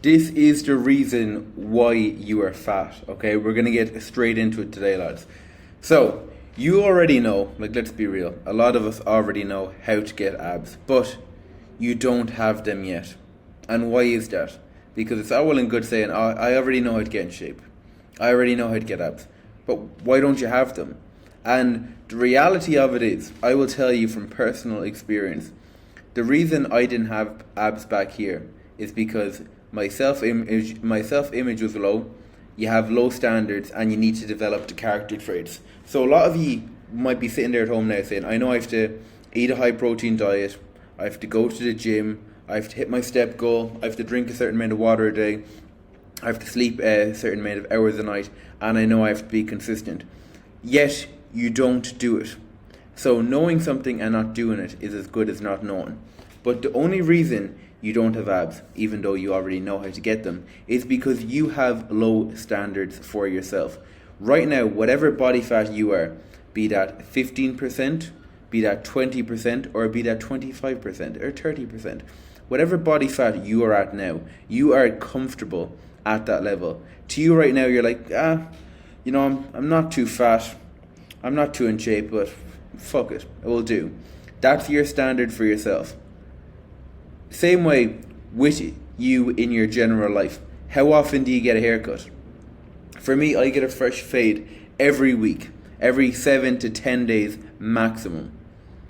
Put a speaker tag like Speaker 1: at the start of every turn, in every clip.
Speaker 1: This is the reason why you are fat, okay? We're gonna get straight into it today, lads. So, you already know, like, let's be real, a lot of us already know how to get abs, but you don't have them yet. And why is that? Because it's all well and good saying, oh, I already know how to get in shape. I already know how to get abs. But why don't you have them? And the reality of it is, I will tell you from personal experience, the reason I didn't have abs back here is because my self-image was low. You have low standards and you need to develop the character traits. So a lot of you might be sitting there at home now saying, I know I have to eat a high protein diet, I have to go to the gym, I have to hit my step goal, I have to drink a certain amount of water a day, I have to sleep a certain amount of hours a night, and I know I have to be consistent. Yet you don't do it. So knowing something and not doing it is as good as not knowing. But the only reason you don't have abs, even though you already know how to get them, is because you have low standards for yourself. Right now, whatever body fat you are, be that 15%, be that 20%, or be that 25% or 30%, whatever body fat you are at now, you are comfortable at that level. To you right now, you're like, I'm not too fat, I'm not too in shape, but fuck it, it will do. That's your standard for yourself. Same way with you in your general life. How often do you get a haircut? For me, I get a fresh fade every week, every 7 to 10 days maximum.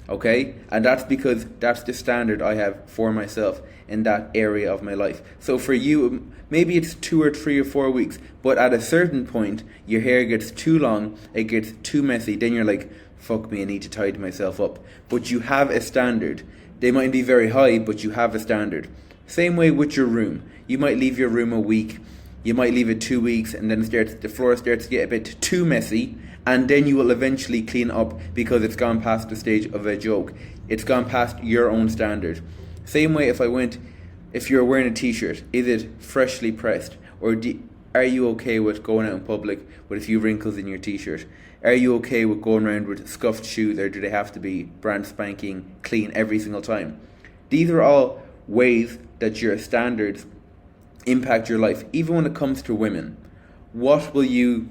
Speaker 1: Okay? And that's because that's the standard I have for myself in that area of my life. So for you, maybe it's 2 or 3 or 4 weeks, but at a certain point, your hair gets too long, it gets too messy, then you're like, fuck me, I need to tidy myself up. But you have a standard. They might be very high, but you have a standard. Same way with your room. You might leave your room a week, you might leave it 2 weeks, and then the floor starts to get a bit too messy, and then you will eventually clean up because it's gone past the stage of a joke. It's gone past your own standard. Same way if you're wearing a t-shirt, is it freshly pressed? Or are you okay with going out in public with a few wrinkles in your t-shirt? Are you okay with going around with scuffed shoes, or do they have to be brand spanking clean every single time? These are all ways that your standards impact your life, even when it comes to women. What will you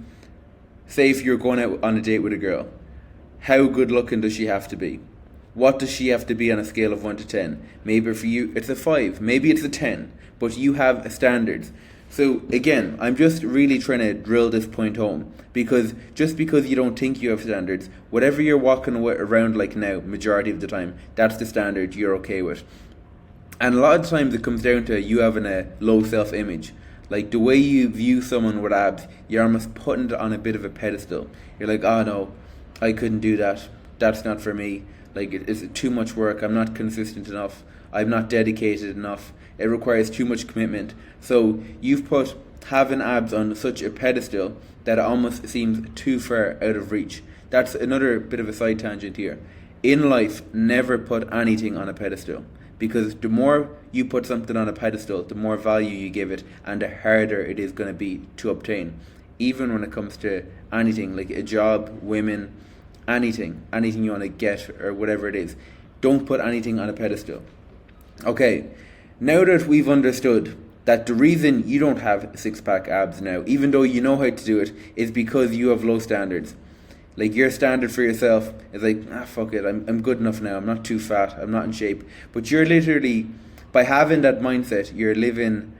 Speaker 1: say if you're going out on a date with a girl? How good looking does she have to be? What does she have to be on a scale of 1 to 10? Maybe for you it's a 5, maybe it's a 10, but you have standards. So again, I'm just really trying to drill this point home, because just because you don't think you have standards, whatever you're walking around like now, majority of the time, that's the standard you're okay with. And a lot of times it comes down to you having a low self-image. Like the way you view someone with abs, you're almost putting it on a bit of a pedestal. You're like, oh no, I couldn't do that. That's not for me. Like, it's too much work. I'm not consistent enough. I'm not dedicated enough. It requires too much commitment. So you've put having abs on such a pedestal that it almost seems too far out of reach. That's another bit of a side tangent here. In life, never put anything on a pedestal, because the more you put something on a pedestal, the more value you give it, and the harder it is going to be to obtain. Even when it comes to anything, like a job, women, anything you want to get or whatever it is, don't put anything on a pedestal. Okay, now that we've understood that the reason you don't have six-pack abs now, even though you know how to do it, is because you have low standards. Like, your standard for yourself is like, fuck it, I'm good enough now, I'm not too fat, I'm not in shape. But you're literally, by having that mindset, you're living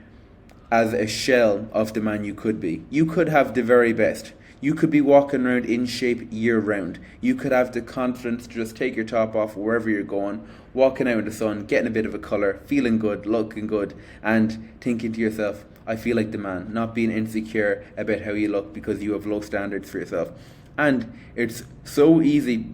Speaker 1: as a shell of the man you could be. You could have the very best. You could be walking around in shape year round. You could have the confidence to just take your top off wherever you're going, walking out in the sun, getting a bit of a colour, feeling good, looking good, and thinking to yourself, I feel like the man, not being insecure about how you look because you have low standards for yourself. And it's so easily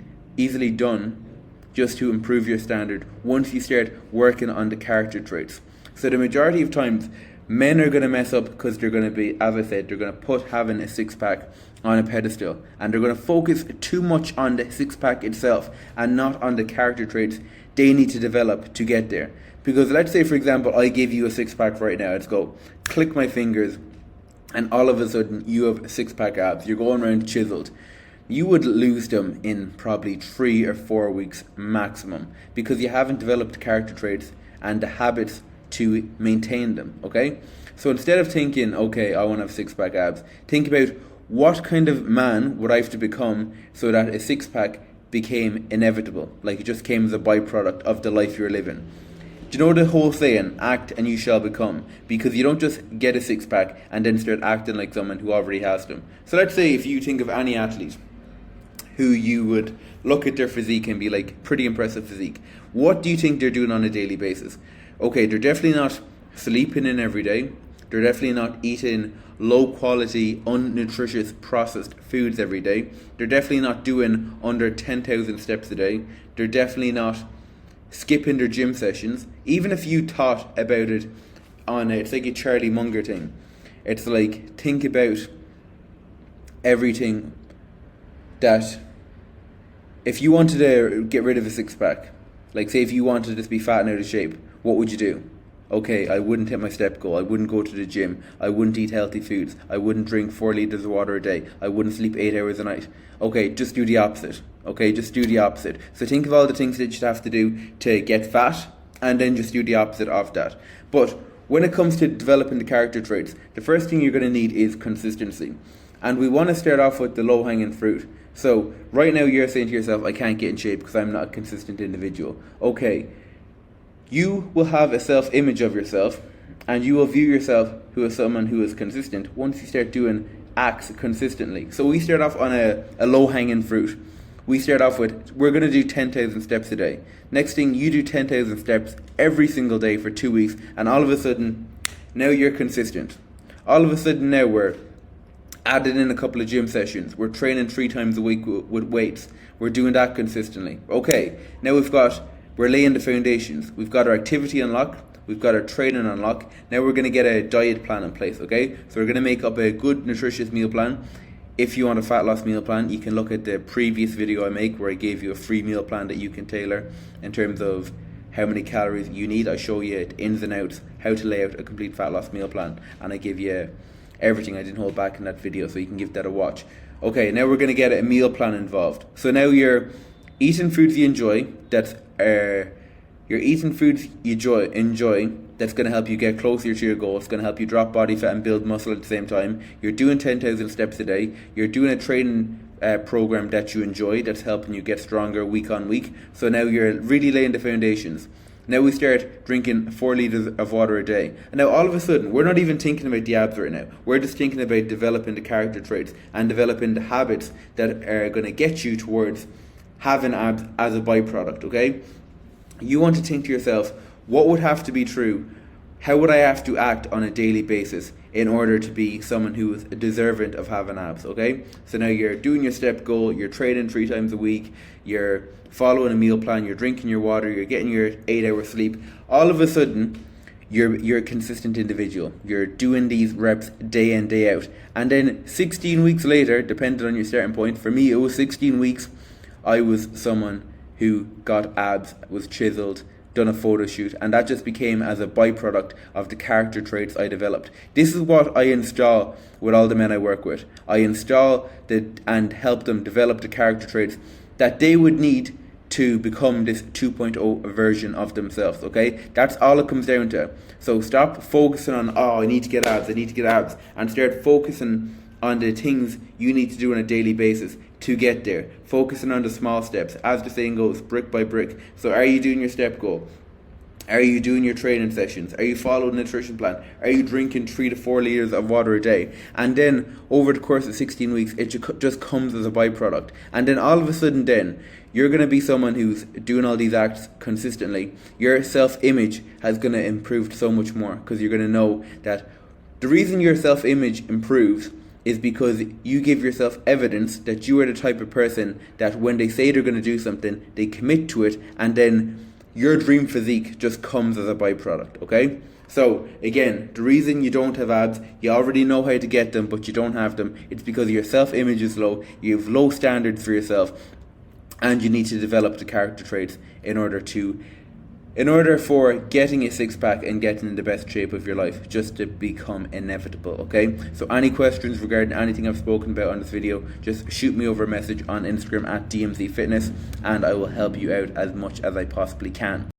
Speaker 1: done just to improve your standard once you start working on the character traits. So the majority of times, men are going to mess up because they're going to be, as I said, they're going to put having a six-pack on a pedestal, and they're going to focus too much on the six-pack itself and not on the character traits they need to develop to get there. Because let's say, for example, I give you a six-pack right now. Let's go. Click my fingers, and all of a sudden you have six-pack abs. You're going around chiseled. You would lose them in probably 3 or 4 weeks maximum, because you haven't developed character traits and the habits to maintain them, okay? So instead of thinking, okay, I want to have six-pack abs, think about what kind of man would I have to become so that a six-pack became inevitable, like it just came as a byproduct of the life you're living. Do you know the whole saying, act and you shall become? Because you don't just get a six-pack and then start acting like someone who already has them. So let's say if you think of any athlete who you would look at their physique and be like, pretty impressive physique. What do you think they're doing on a daily basis? Okay, they're definitely not sleeping in every day. They're definitely not eating low quality, unnutritious, processed foods every day. They're definitely not doing under 10,000 steps a day. They're definitely not skipping their gym sessions. Even if you thought about it on it's like a Charlie Munger thing. It's like, think about everything that if you wanted to get rid of a six-pack, like say if you wanted to just be fat and out of shape, what would you do? Okay, I wouldn't hit my step goal, I wouldn't go to the gym, I wouldn't eat healthy foods, I wouldn't drink 4 litres of water a day, I wouldn't sleep 8 hours a night. Okay, just do the opposite. Okay, just do the opposite. So think of all the things that you have to do to get fat, and then just do the opposite of that. But when it comes to developing the character traits, the first thing you're going to need is consistency. And we want to start off with the low-hanging fruit. So right now you're saying to yourself, I can't get in shape because I'm not a consistent individual. Okay, you will have a self-image of yourself, and you will view yourself as someone who is consistent once you start doing acts consistently. So we start off on a low-hanging fruit. We start off with, we're going to do 10,000 steps a day. Next thing, you do 10,000 steps every single day for 2 weeks, and all of a sudden, now you're consistent. All of a sudden now we're adding in a couple of gym sessions. We're training 3 times a week with weights. We're doing that consistently. Okay, now we're laying the foundations. We've got our activity unlocked. We've got our training unlocked. Now we're going to get a diet plan in place, okay? So we're going to make up a good nutritious meal plan. If you want a fat loss meal plan, you can look at the previous video I make where I gave you a free meal plan that you can tailor in terms of how many calories you need. I show you it ins and outs, how to lay out a complete fat loss meal plan, and I give you everything. I didn't hold back in that video, so you can give that a watch. Okay, now we're going to get a meal plan involved. So now you're eating foods you enjoy. You're eating foods you enjoy. That's going to help you get closer to your goal. It's going to help you drop body fat and build muscle at the same time. You're doing 10,000 steps a day. You're doing a training program that you enjoy. That's helping you get stronger week on week. So now you're really laying the foundations. Now we start drinking 4 litres of water a day. And now all of a sudden, we're not even thinking about the abs right now. We're just thinking about developing the character traits and developing the habits that are going to get you towards having abs as a byproduct, okay? You want to think to yourself, what would have to be true? How would I have to act on a daily basis in order to be someone who is deserving of having abs, okay? So now you're doing your step goal, you're training 3 times a week, you're following a meal plan, you're drinking your water, you're getting your 8-hour sleep. All of a sudden, you're a consistent individual. You're doing these reps day in, day out. And then 16 weeks later, depending on your starting point, for me it was 16 weeks, I was someone who got abs, was chiseled, done a photo shoot, and that just became as a byproduct of the character traits I developed. This is what I install with all the men I work with. I install and help them develop the character traits that they would need to become this 2.0 version of themselves, okay? That's all it comes down to. So stop focusing on, I need to get abs, and start focusing on the things you need to do on a daily basis to get there. Focusing on the small steps. As the saying goes, brick by brick. So are you doing your step goal? Are you doing your training sessions? Are you following a nutrition plan? Are you drinking 3 to 4 litres of water a day? And then over the course of 16 weeks, it just comes as a byproduct. And then all of a sudden then, you're going to be someone who's doing all these acts consistently. Your self-image is going to improve so much more because you're going to know that the reason your self-image improves is because you give yourself evidence that you are the type of person that when they say they're going to do something, they commit to it, and then your dream physique just comes as a byproduct, okay? So, again, the reason you don't have abs, you already know how to get them, but you don't have them, it's because your self-image is low, you have low standards for yourself, and you need to develop the character traits in order for getting a six-pack and getting in the best shape of your life, just to become inevitable, okay? So any questions regarding anything I've spoken about on this video, just shoot me over a message on Instagram at DMZ Fitness, and I will help you out as much as I possibly can.